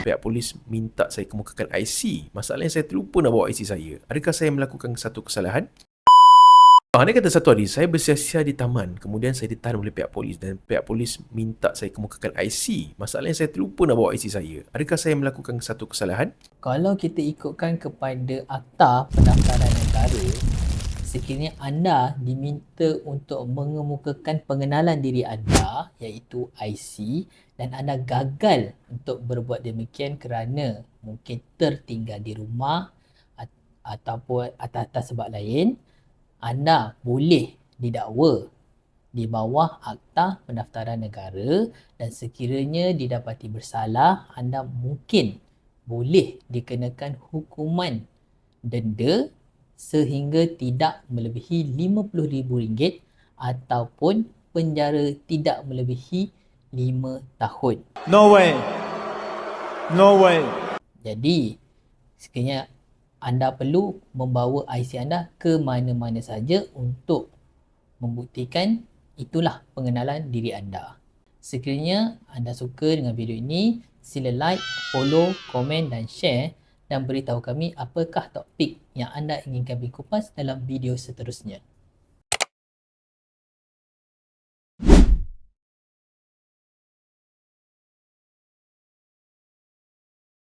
pihak polis minta saya kemukakan IC. Masalahnya saya terlupa nak bawa IC saya. Adakah saya melakukan satu kesalahan? Andai kata satu hari saya bersia-sia di taman, kemudian saya ditahan oleh pihak polis dan pihak polis minta saya kemukakan IC. Masalahnya saya terlupa nak bawa IC saya. Adakah saya melakukan satu kesalahan? Kalau kita ikutkan kepada Akta Pendaftaran Negara, sekiranya anda diminta untuk mengemukakan pengenalan diri anda iaitu IC dan anda gagal untuk berbuat demikian kerana mungkin tertinggal di rumah ataupun atas sebab lain, anda boleh didakwa di bawah Akta Pendaftaran Negara dan sekiranya didapati bersalah, anda mungkin boleh dikenakan hukuman denda sehingga tidak melebihi RM50,000 ataupun penjara tidak melebihi 5 tahun. No way. No way. Jadi, sekiranya anda perlu membawa IC anda ke mana-mana saja untuk membuktikan itulah pengenalan diri anda. Sekiranya anda suka dengan video ini, sila like, follow, komen dan share dan beritahu kami apakah topik yang anda inginkan kami kupas dalam video seterusnya.